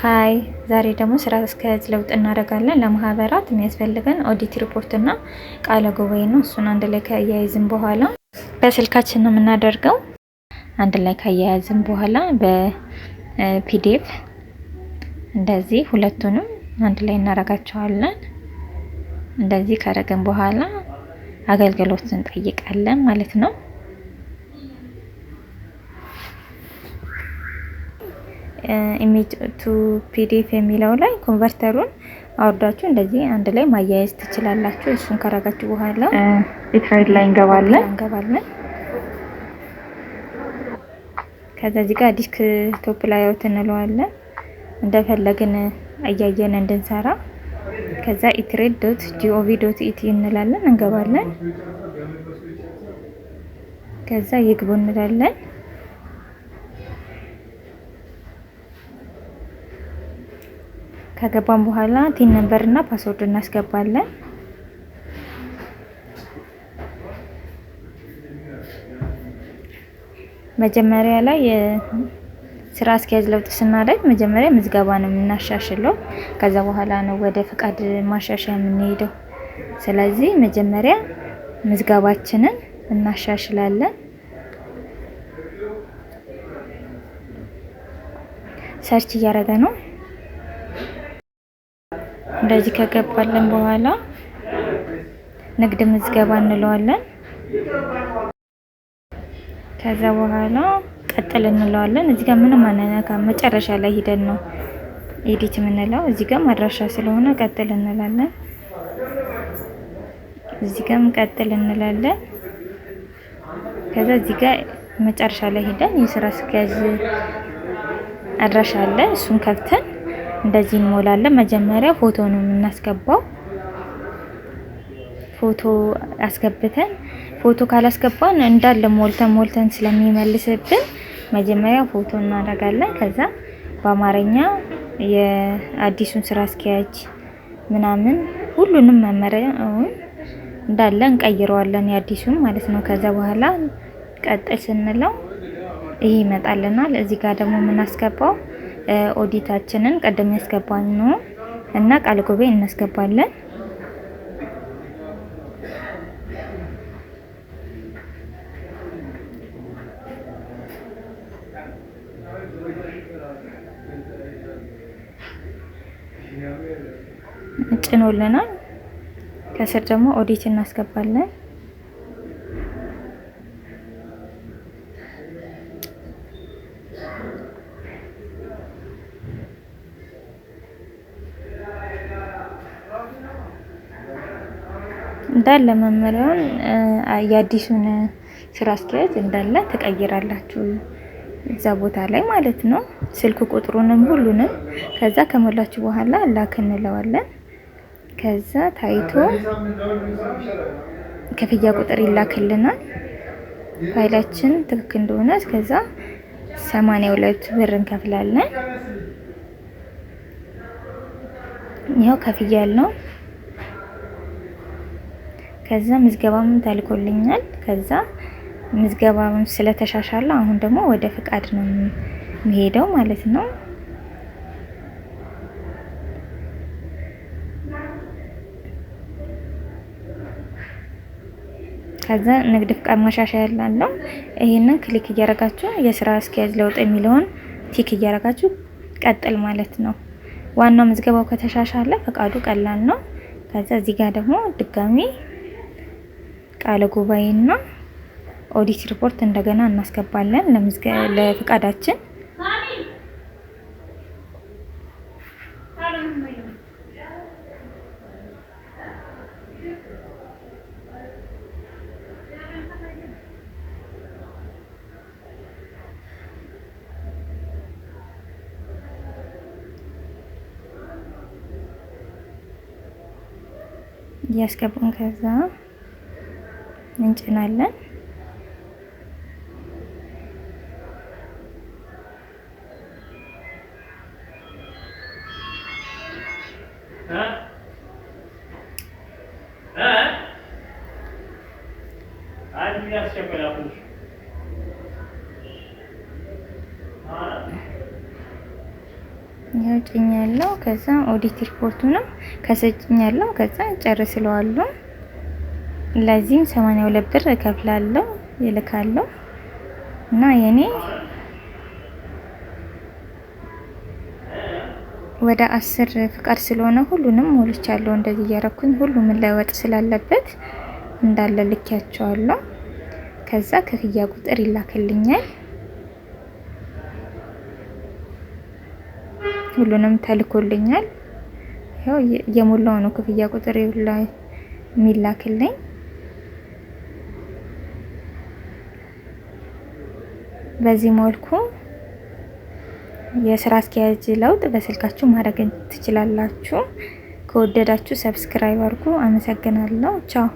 ሃይ ዛሬ ደግሞ ስራ አስኪያጅ ለውጥ እናደርጋለን። ለማህበራት የሚያስፈልገን ኦዲት ሪፖርት እና ቃለ ጉባኤ ነው። እሱን አንድ ላይ ካያያዝን በኋላ በስልካችን ነው የምናደርገው። አንድ ላይ ካያያዝን በኋላ በፒዲኤፍ እንደዚህ ሁለቱንም አንድ ላይ እናደርጋቸዋለን። እንደዚህ ካደረግን በኋላ አገልግሎት እንጠይቃለን ማለት ነው። ኢሜጅ ቱ ፒዲኤፍ የሚለው ላይ ኮንቨርተሩን አውርዳችሁ እንደዚህ አንድ ላይ ማያያዝ ትችላላችሁ። እሱን ካረጋችሁ በኋላ ኢትሬድ ላይ እንገባለን። ከዛ እዚህ ጋር ዲስክቶፕ ላይ አውት እንለዋለን እንደፈለግን እያየን እንድንሰራ። ከዛ itred.gov.it እንላለን እንገባለን። ከዛ ይግቡ እንላለን። ከገባን በኋላ ቲን ነምበር እና ፓስወርድ እናስገባለን። መጀመሪያ ላይ ስራ አስኪያጅ ለውጥ ስናደርግ መጀመሪያ ምዝገባ ነው የምናሻሽለው። ከዛ በኋላ ነው ወደ ፍቃድ ማሻሻያ የምንሄደው። ስለዚህ መጀመሪያ ምዝገባችንን እናሻሽላለን። ሰርች እያደረገ ነው። እንደዚህ ከገባልን በኋላ ንግድ ምዝገባ እንለዋለን። ከዛ በኋላ ቀጥል እንለዋለን። እዚህ ጋር ምንም አንነካም። መጨረሻ ላይ ሄደን ነው ኤዲት የምንለው። እዚህ ጋር ማድራሻ ስለሆነ ቀጥል እንላለን። እዚህ ጋርም ቀጥል እንላለን። ከዛ እዚህ ጋር መጨረሻ ላይ ሄደን የስራ አስኪያጅ አድራሻ አለ። እሱን ከፍተን እንደዚህ እንሞላለን። መጀመሪያ ፎቶ ነው የምናስገባው። ፎቶ አስገብተን ፎቶ ካላስገባን እንዳለ ሞልተን ስለሚመልስብን መጀመሪያ ፎቶ እናደርጋለን። ከዛ በአማርኛ የአዲሱን ስራ አስኪያጅ ምናምን ሁሉንም መመሪያውን እንዳለ እንቀይረዋለን፣ የአዲሱን ማለት ነው። ከዛ በኋላ ቀጥል ስንለው ይሄ ይመጣልናል። እዚህ ጋር ደግሞ የምናስገባው ኦዲታችንን ቀደም ያስገባን ነው እና ቃል ጉባኤ እናስገባለን። ጭኖልናል። ከስር ደግሞ ኦዲት እናስገባለን። እንዳለ መመሪያውን የአዲሱን ስራ አስኪያጅ እንዳለ ትቀይራላችሁ እዛ ቦታ ላይ ማለት ነው። ስልክ ቁጥሩንም ሁሉንም። ከዛ ከሞላችሁ በኋላ ላክ እንለዋለን። ከዛ ታይቶ ክፍያ ቁጥር ይላክልናል። ፋይላችን ትክክል እንደሆነ ከዛ 82 ብር እንከፍላለን። ይሄው ከፍያ ያለው። ከዛ ምዝገባም ታልኮልኛል። ከዛ ምዝገባም ስለተሻሻለ አሁን ደግሞ ወደ ፍቃድ ነው የሚሄደው ማለት ነው። ከዛ ንግድ ፍቃድ ማሻሻያ ያለው ይሄንን ክሊክ እያደረጋችሁ የስራ አስኪያጅ ለውጥ የሚለውን ቲክ እያደረጋችሁ ቀጥል ማለት ነው። ዋናው ምዝገባው ከተሻሻለ ፍቃዱ ቀላል ነው። ከዛ እዚህ ጋር ደግሞ ድጋሚ ቃለ ጉባኤና ኦዲት ሪፖርት እንደገና እናስገባለን ለፍቃዳችን። እያስገባን ከዛ እንጭናለን። ያው ጭኛለሁ። ከዛ ኦዲት ሪፖርቱንም ከሰጭኛለሁ። ከዛ ጨርስለዋለሁ። ለዚህም 82 ብር እከፍላለሁ ይልካለሁ። እና የኔ ወደ 10 ፍቃድ ስለሆነ ሁሉንም ሞልቻለሁ። እንደዚህ እያረኩኝ ሁሉም መለወጥ ስላለበት እንዳለ ልኪያቸዋለሁ። ከዛ ክፍያ ቁጥር ይላክልኛል። ሁሉንም ተልኮልኛል። ያው የሞላው ነው ክፍያ ቁጥር ላይ የሚላክልኝ። በዚህ መልኩ የስራ አስኪያጅ ለውጥ በስልካችሁ ማድረግ ትችላላችሁ። ከወደዳችሁ ሰብስክራይብ አድርጉ። አመሰግናለሁ። ቻው